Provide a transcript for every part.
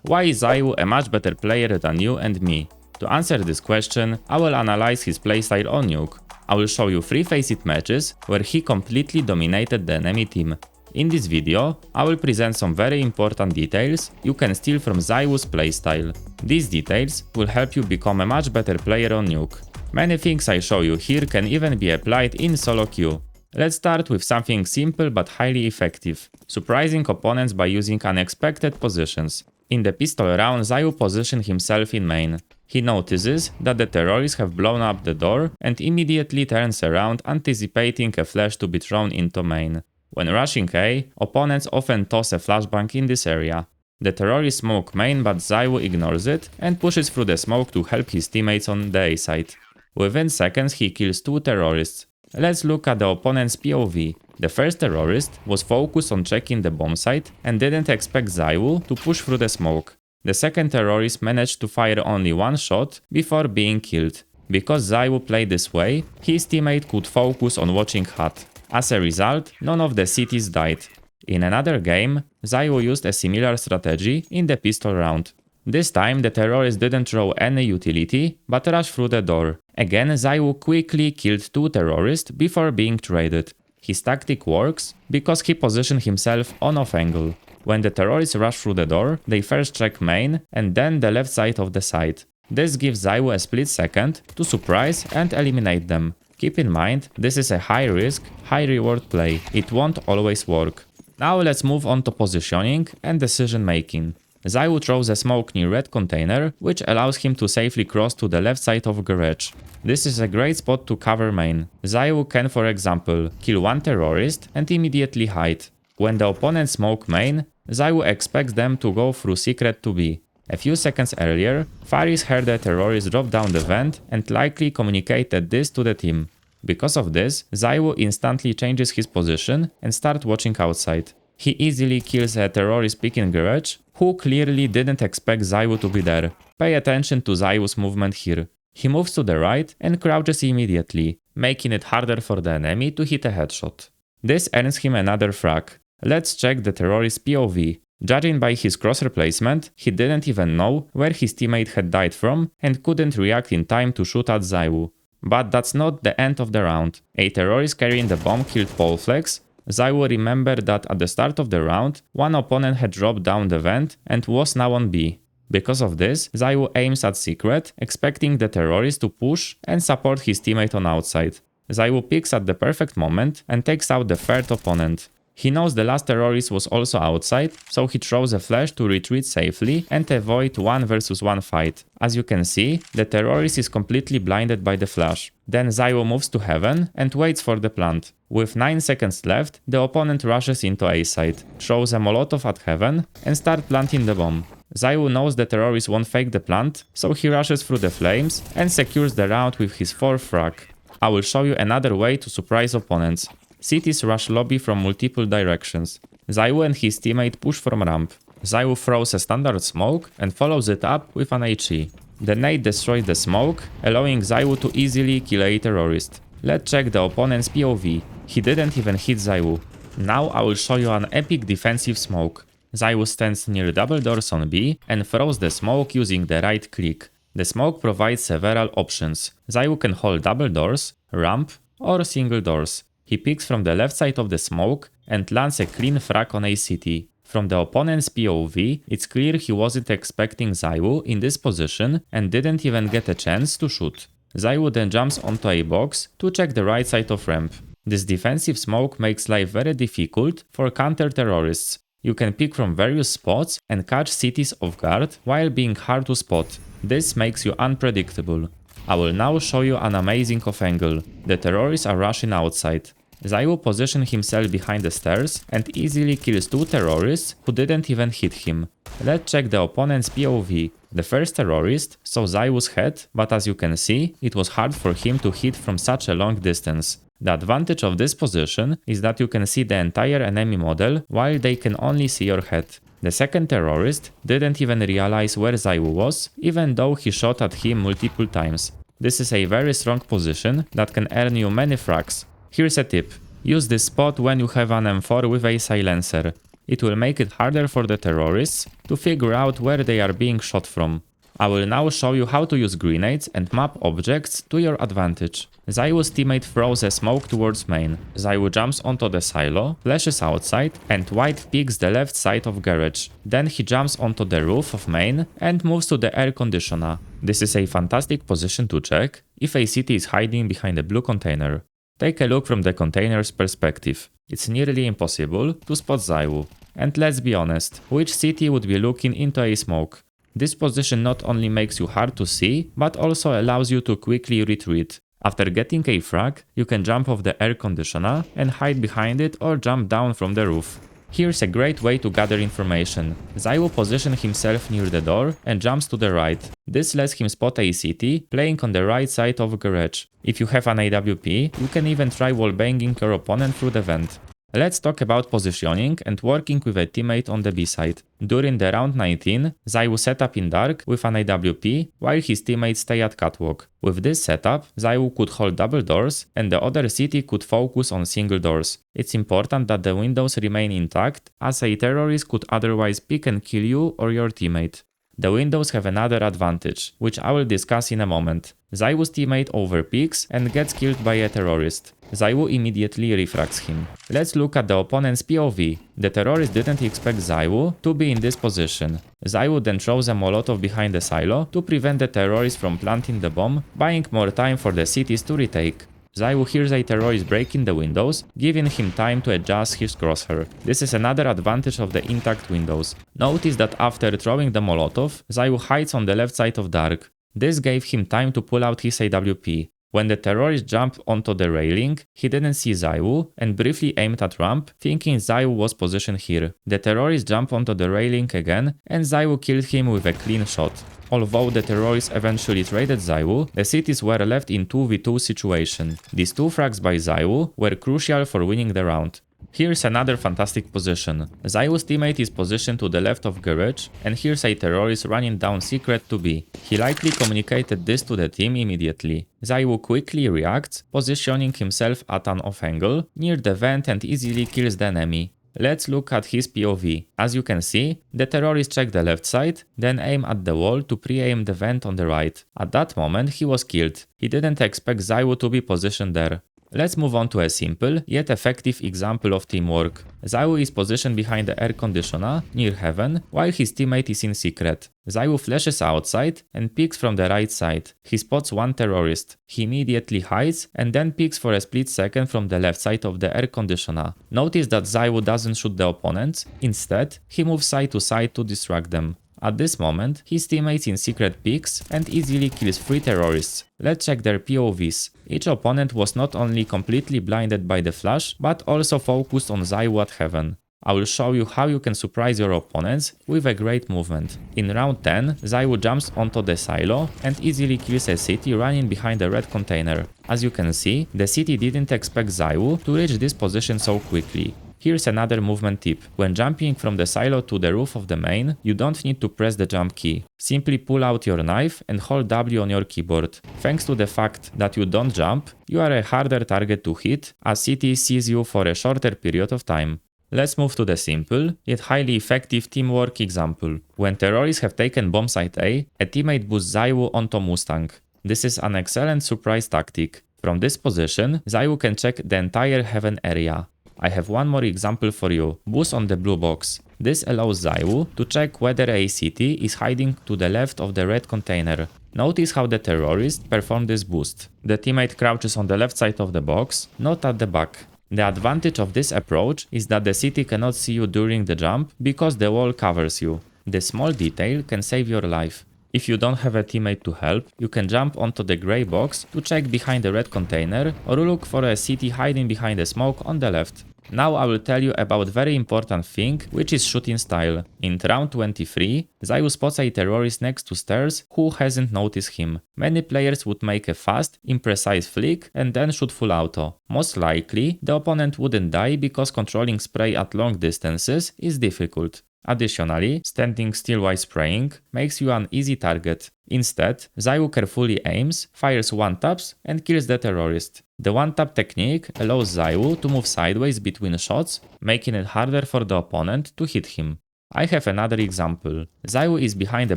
Why is ZywOo a much better player than you and me? To answer this question, I will analyze his playstyle on Nuke. I will show you 3 Faceit matches where he completely dominated the enemy team. In this video, I will present some very important details you can steal from ZywOo's playstyle. These details will help you become a much better player on Nuke. Many things I show you here can even be applied in SoloQ. Let's start with something simple but highly effective: surprising opponents by using unexpected positions. In the pistol round, ZywOo positioned himself in main. He notices that the terrorists have blown up the door and immediately turns around, anticipating a flash to be thrown into main. When rushing A, opponents often toss a flashbang in this area. The terrorists smoke main, but ZywOo ignores it and pushes through the smoke to help his teammates on the A side. Within seconds he kills 2 terrorists. Let's look at the opponent's POV. The first terrorist was focused on checking the bomb site and didn't expect ZywOo to push through the smoke. The second terrorist managed to fire only 1 shot before being killed. Because ZywOo played this way, his teammate could focus on watching HUD. As a result, none of the cities died. In another game, ZywOo used a similar strategy in the pistol round. This time the terrorist didn't throw any utility, but rushed through the door. Again, ZywOo quickly killed 2 terrorists before being traded. His tactic works because he positioned himself on off angle. When the terrorists rush through the door, they first check main and then the left side of the site. This gives ZywOo a split second to surprise and eliminate them. Keep in mind, this is a high risk, high reward play. It won't always work. Now let's move on to positioning and decision making. ZywOo throws a smoke near red container, which allows him to safely cross to the left side of garage. This is a great spot to cover main. ZywOo can, for example, kill 1 terrorist and immediately hide. When the opponents smoke main, ZywOo expects them to go through secret to B. A few seconds earlier, Faris heard the terrorist drop down the vent and likely communicated this to the team. Because of this, ZywOo instantly changes his position and starts watching outside. He easily kills a terrorist picking garage, who clearly didn't expect ZywOo to be there. Pay attention to ZywOo's movement here. He moves to the right and crouches immediately, making it harder for the enemy to hit a headshot. This earns him another frag. Let's check the terrorist's POV. Judging by his crosshair placement, he didn't even know where his teammate had died from and couldn't react in time to shoot at ZywOo. But that's not the end of the round. A terrorist carrying the bomb killed Polflex. ZywOo remembered that at the start of the round, 1 opponent had dropped down the vent and was now on B. Because of this, ZywOo aims at secret, expecting the terrorist to push and support his teammate on outside. ZywOo picks at the perfect moment and takes out the 3rd opponent. He knows the last terrorist was also outside, so he throws a flash to retreat safely and avoid 1 versus 1 fight. As you can see, the terrorist is completely blinded by the flash. Then ZywOo moves to heaven and waits for the plant. With 9 seconds left, the opponent rushes into A side, throws a molotov at heaven and starts planting the bomb. ZywOo knows the terrorist won't fake the plant, so he rushes through the flames and secures the round with his 4th frag. I will show you another way to surprise opponents. Cities rush lobby from multiple directions. ZywOo and his teammate push from ramp. ZywOo throws a standard smoke and follows it up with an HE. The nade destroys the smoke, allowing ZywOo to easily kill a terrorist. Let's check the opponent's POV. He didn't even hit ZywOo. Now I will show you an epic defensive smoke. ZywOo stands near double doors on B and throws the smoke using the right click. The smoke provides several options. ZywOo can hold double doors, ramp, or single doors. He picks from the left side of the smoke and lands a clean frag on a city. From the opponent's POV, it's clear he wasn't expecting ZywOo in this position and didn't even get a chance to shoot. ZywOo then jumps onto a box to check the right side of ramp. This defensive smoke makes life very difficult for counter-terrorists. You can pick from various spots and catch cities off guard while being hard to spot. This makes you unpredictable. I will now show you an amazing off angle. The terrorists are rushing outside. ZywOo positions himself behind the stairs and easily kills 2 terrorists who didn't even hit him. Let's check the opponent's POV. The first terrorist saw ZywOo's head, but as you can see, it was hard for him to hit from such a long distance. The advantage of this position is that you can see the entire enemy model while they can only see your head. The second terrorist didn't even realize where ZywOo was, even though he shot at him multiple times. This is a very strong position that can earn you many frags. Here's a tip. Use this spot when you have an M4 with a silencer. It will make it harder for the terrorists to figure out where they are being shot from. I will now show you how to use grenades and map objects to your advantage. ZywOo's teammate throws a smoke towards main. ZywOo jumps onto the silo, flashes outside, and White peeks the left side of garage. Then he jumps onto the roof of main and moves to the air conditioner. This is a fantastic position to check if a city is hiding behind a blue container. Take a look from the container's perspective. It's nearly impossible to spot ZywOo. And let's be honest, which city would be looking into a smoke? This position not only makes you hard to see, but also allows you to quickly retreat. After getting a frag, you can jump off the air conditioner and hide behind it or jump down from the roof. Here's a great way to gather information. ZywOo positions himself near the door and jumps to the right. This lets him spot a city playing on the right side of garage. If you have an AWP, you can even try wallbanging your opponent through the vent. Let's talk about positioning and working with a teammate on the B side. During the round 19, ZywOo set up in dark with an AWP while his teammates stay at catwalk. With this setup, ZywOo could hold double doors and the other city could focus on single doors. It's important that the windows remain intact, as a terrorist could otherwise pick and kill you or your teammate. The windows have another advantage, which I will discuss in a moment. ZywOo's teammate overpeaks and gets killed by a terrorist. ZywOo immediately refrags him. Let's look at the opponent's POV. The terrorist didn't expect ZywOo to be in this position. ZywOo then throws a Molotov behind the silo to prevent the terrorist from planting the bomb, buying more time for the cities to retake. ZywOo hears a terrorist breaking the windows, giving him time to adjust his crosshair. This is another advantage of the intact windows. Notice that after throwing the Molotov, ZywOo hides on the left side of dark. This gave him time to pull out his AWP. When the terrorist jumped onto the railing, he didn't see ZywOo and briefly aimed at ramp, thinking ZywOo was positioned here. The terrorist jumped onto the railing again and ZywOo killed him with a clean shot. Although the terrorists eventually traded ZywOo, the cities were left in 2v2 situation. These two frags by ZywOo were crucial for winning the round. Here's another fantastic position. ZywOo's teammate is positioned to the left of garage, and here's a terrorist running down secret to B. He likely communicated this to the team immediately. ZywOo quickly reacts, positioning himself at an off angle near the vent and easily kills the enemy. Let's look at his POV. As you can see, the terrorist checked the left side, then aimed at the wall to pre-aim the vent on the right. At that moment, he was killed. He didn't expect ZywOo to be positioned there. Let's move on to a simple yet effective example of teamwork. ZywOo is positioned behind the air conditioner near heaven while his teammate is in secret. ZywOo flashes outside and peeks from the right side. He spots one terrorist. He immediately hides and then peeks for a split second from the left side of the air conditioner. Notice that ZywOo doesn't shoot the opponents. Instead, he moves side to side to distract them. At this moment, his teammates in secret peeks and easily kills 3 terrorists. Let's check their POVs. Each opponent was not only completely blinded by the flash, but also focused on ZywOo at heaven. I will show you how you can surprise your opponents with a great movement. In round 10, ZywOo jumps onto the silo and easily kills a city running behind the red container. As you can see, the city didn't expect ZywOo to reach this position so quickly. Here's another movement tip. When jumping from the silo to the roof of the main, you don't need to press the jump key. Simply pull out your knife and hold W on your keyboard. Thanks to the fact that you don't jump, you are a harder target to hit, as CT sees you for a shorter period of time. Let's move to the simple, yet highly effective teamwork example. When terrorists have taken bomb site A teammate boosts ZywOo onto Mustang. This is an excellent surprise tactic. From this position, ZywOo can check the entire heaven area. I have one more example for you. Boost on the blue box. This allows ZywOo to check whether a city is hiding to the left of the red container. Notice how the terrorist performed this boost. The teammate crouches on the left side of the box, not at the back. The advantage of this approach is that the city cannot see you during the jump because the wall covers you. This small detail can save your life. If you don't have a teammate to help, you can jump onto the grey box to check behind the red container or look for a city hiding behind the smoke on the left. Now I will tell you about very important thing, which is shooting style. In round 23, ZywOo spots a terrorist next to stairs who hasn't noticed him. Many players would make a fast, imprecise flick and then shoot full auto. Most likely, the opponent wouldn't die because controlling spray at long distances is difficult. Additionally, standing still while spraying makes you an easy target. Instead, ZywOo carefully aims, fires one-taps and kills the terrorist. The one-tap technique allows ZywOo to move sideways between shots, making it harder for the opponent to hit him. I have another example. ZywOo is behind a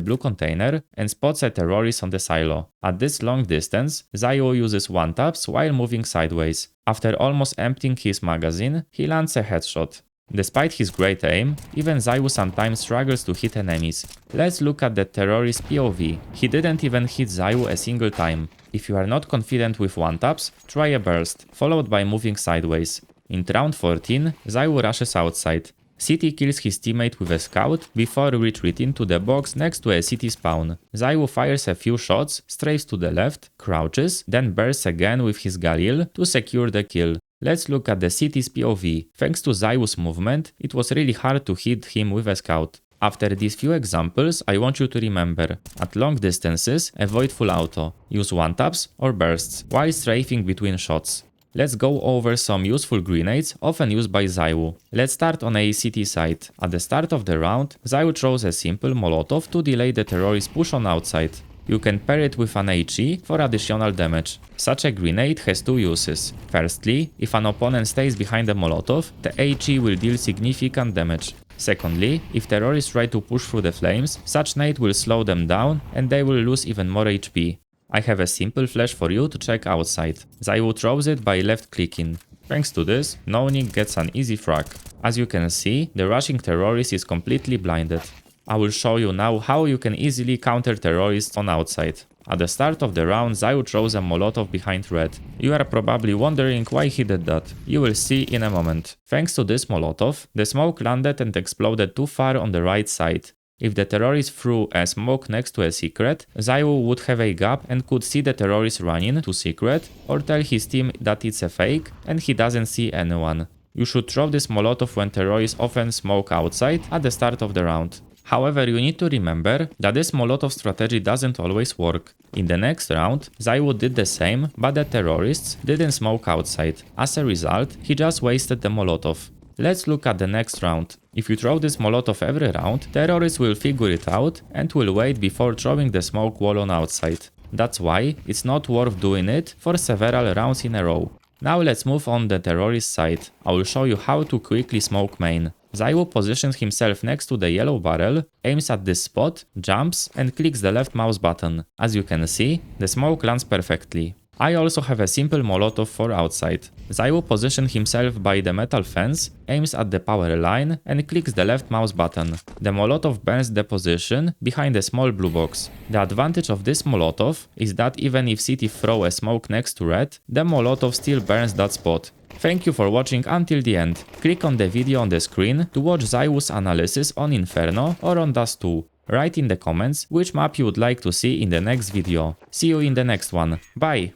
blue container and spots a terrorist on the silo. At this long distance, ZywOo uses one-taps while moving sideways. After almost emptying his magazine, he lands a headshot. Despite his great aim, even ZywOo sometimes struggles to hit enemies. Let's look at the terrorist POV. He didn't even hit ZywOo a single time. If you are not confident with one-taps, try a burst, followed by moving sideways. In round 14, ZywOo rushes outside. CT kills his teammate with a scout before retreating to the box next to a CT spawn. ZywOo fires a few shots, strays to the left, crouches, then bursts again with his Galil to secure the kill. Let's look at the CT's POV. Thanks to ZywOo's movement, it was really hard to hit him with a scout. After these few examples, I want you to remember, at long distances, avoid full auto. Use one-taps or bursts while strafing between shots. Let's go over some useful grenades often used by ZywOo. Let's start on a CT side. At the start of the round, ZywOo throws a simple Molotov to delay the terrorist push on outside. You can pair it with an HE for additional damage. Such a grenade has two uses. Firstly, if an opponent stays behind the Molotov, the HE will deal significant damage. Secondly, if terrorists try to push through the flames, such nade will slow them down and they will lose even more HP. I have a simple flash for you to check outside. ZywOo throws it by left clicking. Thanks to this, Nuke gets an easy frag. As you can see, the rushing terrorist is completely blinded. I will show you now how you can easily counter terrorists on outside. At the start of the round, ZywOo throws a Molotov behind red. You are probably wondering why he did that. You will see in a moment. Thanks to this Molotov, the smoke landed and exploded too far on the right side. If the terrorist threw a smoke next to a secret, ZywOo would have a gap and could see the terrorist running to secret or tell his team that it's a fake and he doesn't see anyone. You should throw this Molotov when terrorists often smoke outside at the start of the round. However, you need to remember that this Molotov strategy doesn't always work. In the next round, ZywOo did the same, but the terrorists didn't smoke outside. As a result, he just wasted the Molotov. Let's look at the next round. If you throw this Molotov every round, terrorists will figure it out and will wait before throwing the smoke wall on outside. That's why it's not worth doing it for several rounds in a row. Now let's move on the terrorist side. I will show you how to quickly smoke main. ZywOo positions himself next to the yellow barrel, aims at this spot, jumps and clicks the left mouse button. As you can see, the smoke lands perfectly. I also have a simple Molotov for outside. ZywOo positions himself by the metal fence, aims at the power line and clicks the left mouse button. The Molotov burns the position behind a small blue box. The advantage of this Molotov is that even if CT throw a smoke next to red, the Molotov still burns that spot. Thank you for watching until the end. Click on the video on the screen to watch ZywOo's analysis on Inferno or on Dust 2. Write in the comments which map you would like to see in the next video. See you in the next one. Bye!